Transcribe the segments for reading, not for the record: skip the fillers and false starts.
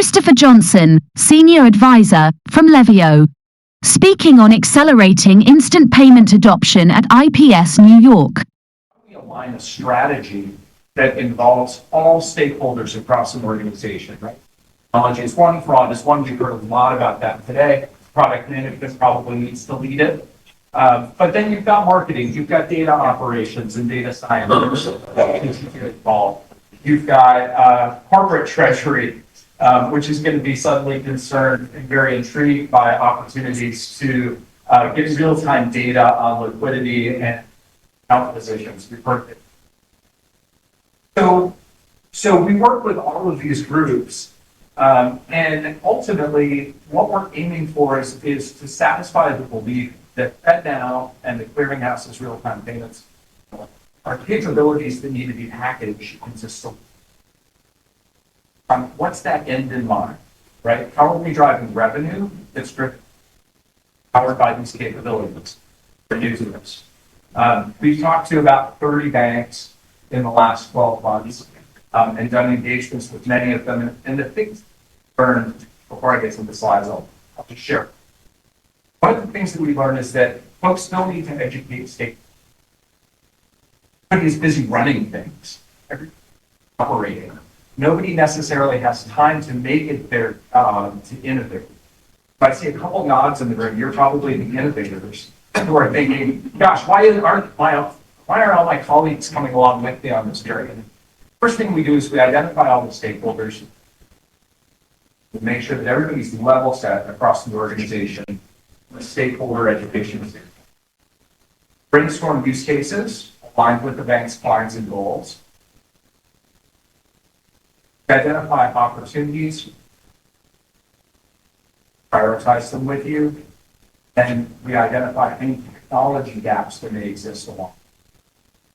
Christopher Johnson, Senior Advisor from Levio, speaking on accelerating instant payment adoption at IPS New York. We align a strategy that involves all stakeholders across an organization, right? Technology is one, fraud is one. We've heard a lot about that today. Product management probably needs to lead it. But then you've got marketing, you've got data operations and data science that needs to get involved. You've got corporate treasury, which is going to be suddenly concerned and very intrigued by opportunities to get real-time data on liquidity and account positions. We've heard it. So we work with all of these groups, and ultimately what we're aiming for is to satisfy the belief that FedNow and the clearinghouse's real-time payments are capabilities that need to be packaged into solutions. What's that end in mind, right? How are we driving revenue that's powered by these capabilities for users? We've talked to about 30 banks in the last 12 months and done engagements with many of them. And the things learned before I get to the slides, I'll just share. One of the things that we learned is that folks still need to educate stakeholders. Everybody is busy running things, operating. Nobody necessarily has time to make it their job to innovate. If I see a couple nods in the room, you're probably the innovators who are thinking, gosh, why aren't all my colleagues coming along with me on this journey? First thing we do is we identify all the stakeholders. We make sure that everybody's level set across the organization with stakeholder education. Brainstorm use cases aligned with the bank's clients and goals. Identify opportunities, prioritize them with you, and we identify any technology gaps that may exist along.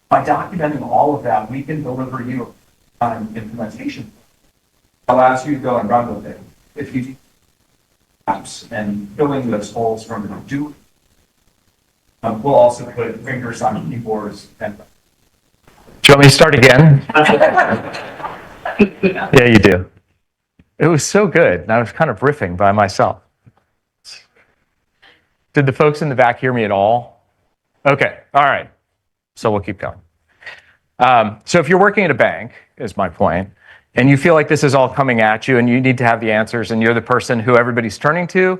By documenting all of that, we can deliver you an implementation. It allows you to go and run with it. If you do gaps and filling those holes from the do, we'll also put fingers on keyboards. And do you want me to start again? Yeah, you do. It was so good, and I was kind of riffing by myself. Did the folks in the back hear me at all? Okay, all right. So we'll keep going. So if you're working at a bank, is my point, and you feel like this is all coming at you and you need to have the answers and you're the person who everybody's turning to,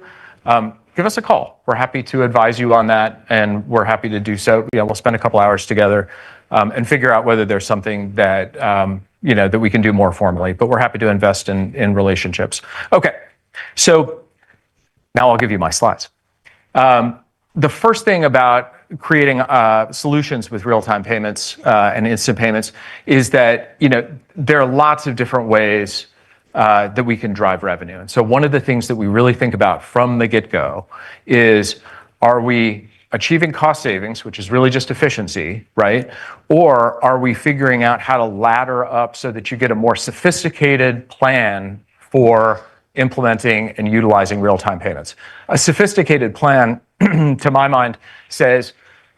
give us a call. We're happy to advise you on that, and we're happy to do so. We'll spend a couple hours together and figure out whether there's something that that we can do more formally, but we're happy to invest in relationships. Okay, so now I'll give you my slides. The first thing about creating solutions with real-time payments and instant payments is that there are lots of different ways that we can drive revenue. And so one of the things that we really think about from the get-go is, are we achieving cost savings, which is really just efficiency, right? Or are we figuring out how to ladder up so that you get a more sophisticated plan for implementing and utilizing real-time payments? A sophisticated plan, to my mind, says,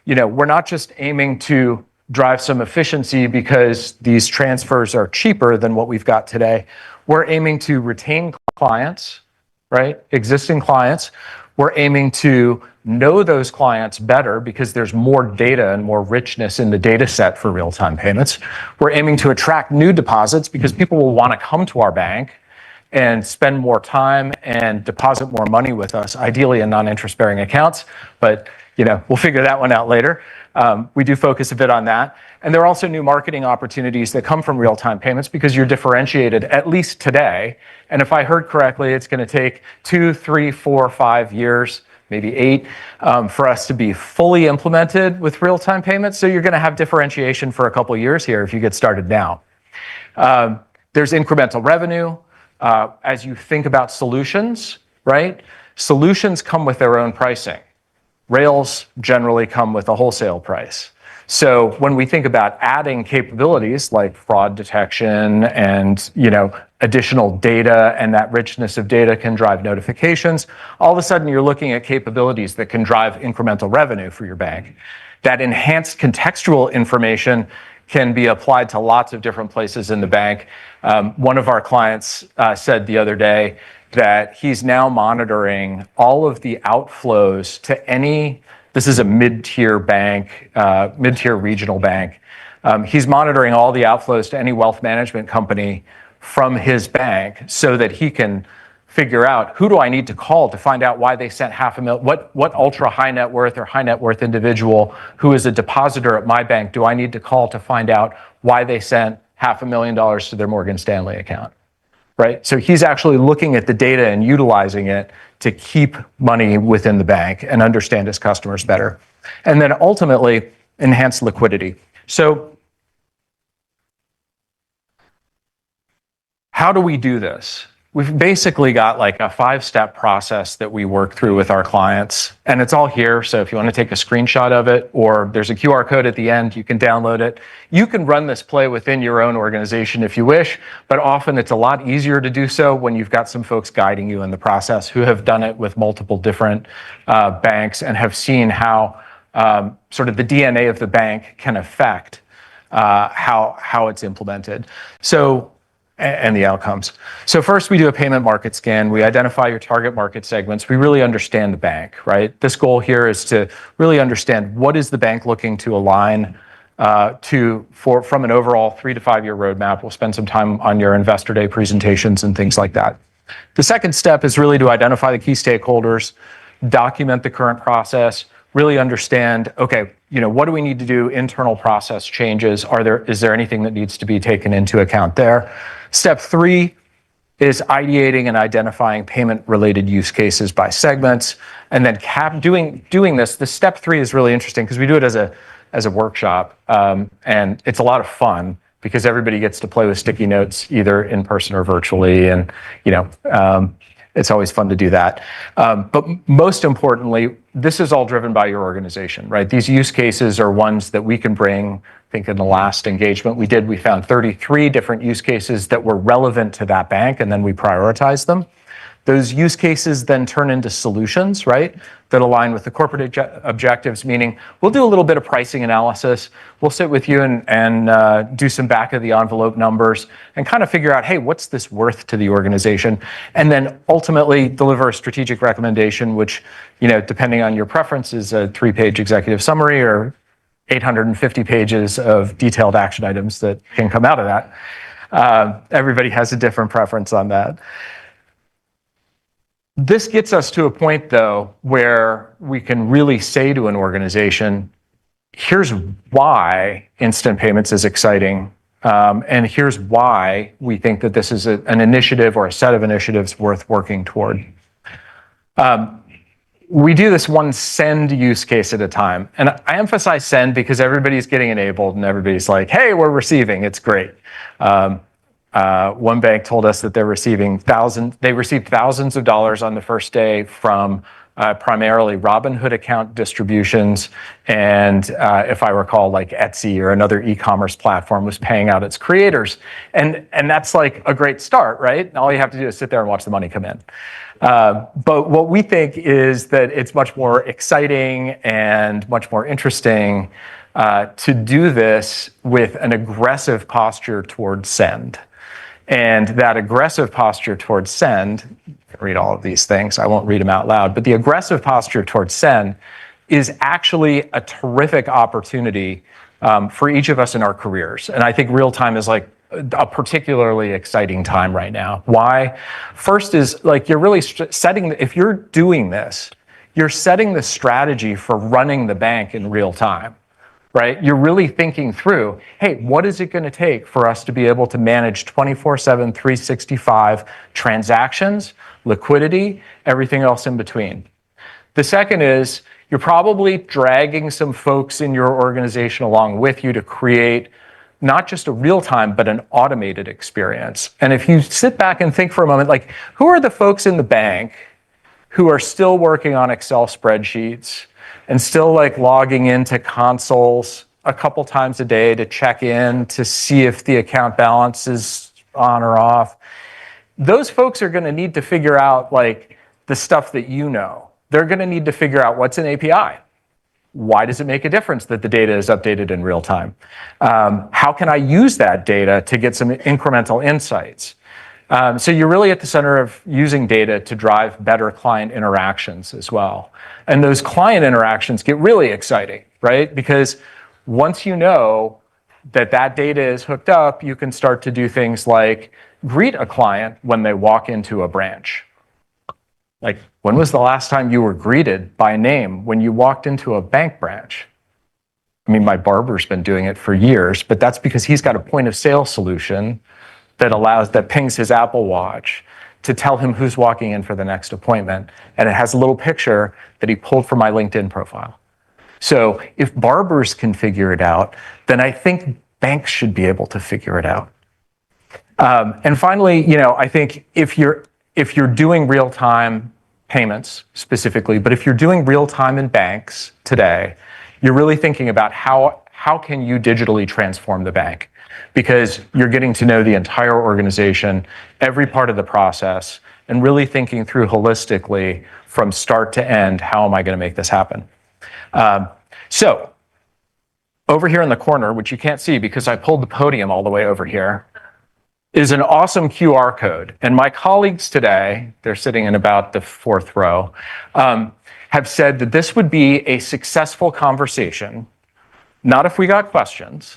we're not just aiming to drive some efficiency because these transfers are cheaper than what we've got today. We're aiming to retain clients, right? Existing clients. We're aiming to know those clients better because there's more data and more richness in the data set for real-time payments. We're aiming to attract new deposits because people will want to come to our bank and spend more time and deposit more money with us, ideally in non-interest-bearing accounts, but we'll figure that one out later. We do focus a bit on that. And there are also new marketing opportunities that come from real-time payments because you're differentiated, at least today. And if I heard correctly, it's going to take 2, 3, 4, 5 years, maybe 8, for us to be fully implemented with real-time payments. So you're going to have differentiation for a couple of years here if you get started now. There's incremental revenue. As you think about solutions, right? Solutions come with their own pricing. Rails generally come with a wholesale price. So when we think about adding capabilities like fraud detection and additional data, and that richness of data can drive notifications, all of a sudden you're looking at capabilities that can drive incremental revenue for your bank. That enhanced contextual information can be applied to lots of different places in the bank. One of our clients said the other day that he's now monitoring all of the outflows to any, this is a mid-tier bank, mid-tier regional bank. He's monitoring all the outflows to any wealth management company from his bank so that he can figure out who do I need to call to find out why they sent $500,000, what ultra high net worth or high net worth individual who is a depositor at my bank do I need to call to find out why they sent $500,000 to their Morgan Stanley account, right? So he's actually looking at the data and utilizing it to keep money within the bank and understand his customers better. And then ultimately enhance liquidity. So how do we do this? We've basically got like a 5-step process that we work through with our clients, and it's all here. So if you want to take a screenshot of it, or there's a QR code at the end, you can download it. You can run this play within your own organization if you wish, but often it's a lot easier to do so when you've got some folks guiding you in the process who have done it with multiple different banks and have seen how sort of the DNA of the bank can affect how it's implemented. So, and the outcomes. So first we do a payment market scan. We identify your target market segments. We really understand the bank, right? This goal here is to really understand what is the bank looking to align from an overall 3 to 5 year roadmap. We'll spend some time on your investor day presentations and things like that. The second step is really to identify the key stakeholders, document the current process, really understand, okay, what do we need to do? Internal process changes. Is there anything that needs to be taken into account there? Step 3 is ideating and identifying payment-related use cases by segments, and then doing this. The step 3 is really interesting because we do it as a workshop, and it's a lot of fun because everybody gets to play with sticky notes either in person or virtually, and it's always fun to do that. But most importantly, this is all driven by your organization, right? These use cases are ones that we can bring. I think in the last engagement we found 33 different use cases that were relevant to that bank, and then we prioritized them. Those use cases then turn into solutions, right, that align with the corporate objectives, meaning we'll do a little bit of pricing analysis. We'll sit with you and do some back of the envelope numbers and kind of figure out, hey, what's this worth to the organization? And then ultimately deliver a strategic recommendation, which, depending on your preference, is a 3-page executive summary or 850 pages of detailed action items that can come out of that. Everybody has a different preference on that. This gets us to a point, though, where we can really say to an organization, here's why instant payments is exciting, and here's why we think that this is an initiative or a set of initiatives worth working toward. We do this one send use case at a time. And I emphasize send because everybody's getting enabled and everybody's like, hey, we're receiving, it's great. One bank told us that they received thousands of dollars on the first day from primarily Robinhood account distributions, and if I recall, like Etsy or another e-commerce platform was paying out its creators, and that's like a great start, right? All you have to do is sit there and watch the money come in. But what we think is that it's much more exciting and much more interesting to do this with an aggressive posture towards send. And that aggressive posture towards send, read all of these things, I won't read them out loud, but the aggressive posture towards send is actually a terrific opportunity for each of us in our careers. And I think real time is like a particularly exciting time right now. Why? First is like you're really setting, if you're doing this, you're setting the strategy for running the bank in real time. Right? You're really thinking through, hey, what is it going to take for us to be able to manage 24/7, 365 transactions, liquidity, everything else in between? The second is you're probably dragging some folks in your organization along with you to create not just a real-time, but an automated experience. And if you sit back and think for a moment, like, who are the folks in the bank who are still working on Excel spreadsheets and still like logging into consoles a couple times a day to check in to see if the account balance is on or off? Those folks are going to need to figure out like the stuff that They're going to need to figure out what's an API, Why does it make a difference that the data is updated in real time? How can I use that data to get some incremental insights? So you're really at the center of using data to drive better client interactions as well. And those client interactions get really exciting, right? Because once you know that that data is hooked up, you can start to do things like greet a client when they walk into a branch. Like, when was the last time you were greeted by name when you walked into a bank branch? I mean, my barber's been doing it for years, but that's because he's got a point of sale solution that pings his Apple Watch to tell him who's walking in for the next appointment. And it has a little picture that he pulled from my LinkedIn profile. So if barbers can figure it out, then I think banks should be able to figure it out. And finally, I think if you're doing real-time payments specifically, but if you're doing real-time in banks today, you're really thinking about how can you digitally transform the bank? Because you're getting to know the entire organization, every part of the process, and really thinking through holistically from start to end, how am I going to make this happen? So over here in the corner, which you can't see because I pulled the podium all the way over here, is an awesome QR code. And my colleagues today, they're sitting in about the fourth row, have said that this would be a successful conversation, not if we got questions,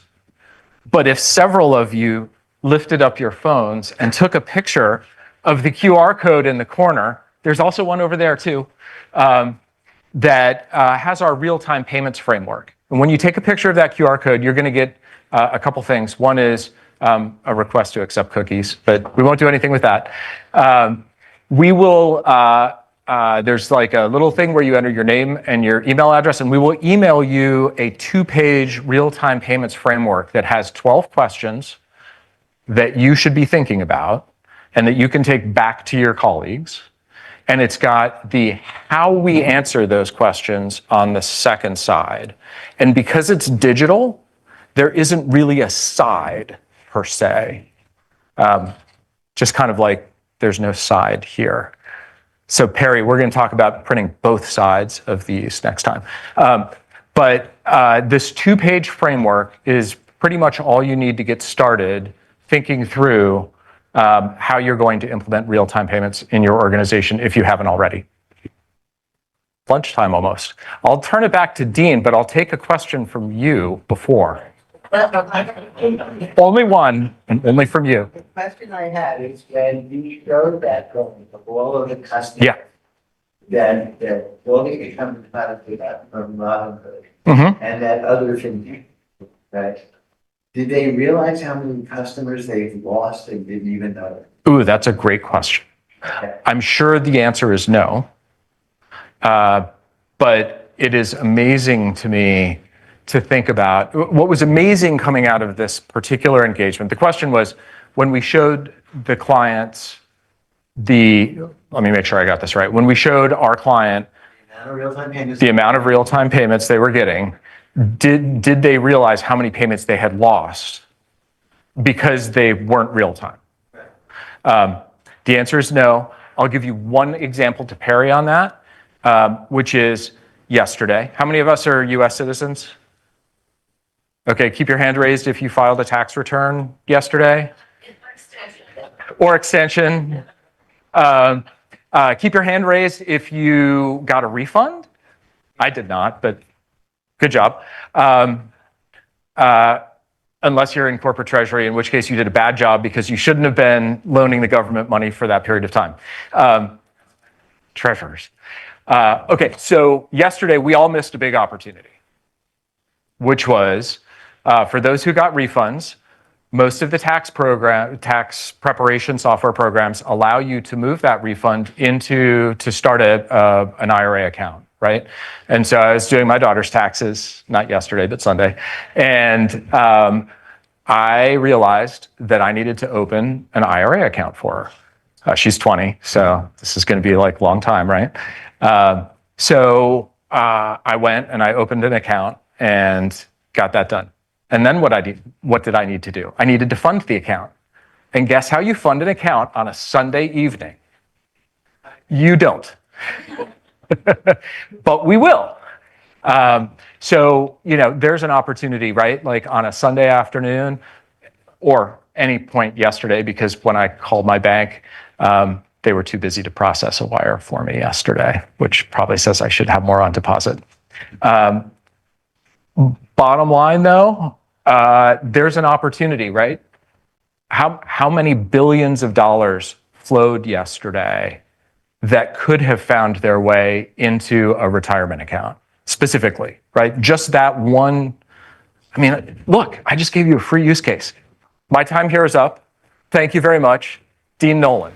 but if several of you lifted up your phones and took a picture of the QR code in the corner. There's also one over there too, that has our real-time payments framework. And when you take a picture of that QR code, you're going to get a couple things. One is a request to accept cookies, but we won't do anything with that. We will, there's like a little thing where you enter your name and your email address, and we will email you a 2-page real-time payments framework that has 12 questions that you should be thinking about and that you can take back to your colleagues. And it's got the how we answer those questions on the second side. And because it's digital, there isn't really a side per se. Just kind of like there's no side here. So Perry, we're going to talk about printing both sides of these next time. But this 2-page framework is pretty much all you need to get started thinking through how you're going to implement real-time payments in your organization if you haven't already. Lunchtime almost. I'll turn it back to Dean, but I'll take a question from you before. Only one, and only from you. The question I had is when you showed that going of all of the customers. Yeah. That all the income we got from Robinhood Mm-hmm. and that other thing, right? Did they realize how many customers they've lost and didn't even know? Ooh, that's a great question. Okay. I'm sure the answer is no. But it is amazing to me to think about what was amazing coming out of this particular engagement. The question was, when we showed the clients let me make sure I got this right. When we showed our client the amount of real-time payments they were getting, did they realize how many payments they had lost because they weren't real-time? The answer is no. I'll give you one example to Perry on that, which is yesterday. How many of us are US citizens? Okay, keep your hand raised if you filed a tax return yesterday. Or extension. Keep your hand raised if you got a refund. I did not, but good job. Unless you're in corporate treasury, in which case you did a bad job because you shouldn't have been loaning the government money for that period of time. Treasurers. Okay, so yesterday we all missed a big opportunity, which was for those who got refunds. Most of the tax preparation software programs allow you to move that refund to start an IRA account, right? And so I was doing my daughter's taxes, not yesterday, but Sunday. And I realized that I needed to open an IRA account for her. She's 20, so this is going to be like a long time, right? So I went and I opened an account and got that done. And then what did I need to do? I needed to fund the account. And guess how you fund an account on a Sunday evening? You don't. But we will. So, there's an opportunity, right? Like on a Sunday afternoon or any point yesterday, because when I called my bank, they were too busy to process a wire for me yesterday, which probably says I should have more on deposit. Bottom line, though, there's an opportunity, right? How many billions of dollars flowed yesterday that could have found their way into a retirement account specifically, right? Just that one. I mean, look, I just gave you a free use case. My time here is up. Thank you very much. Dean Nolan.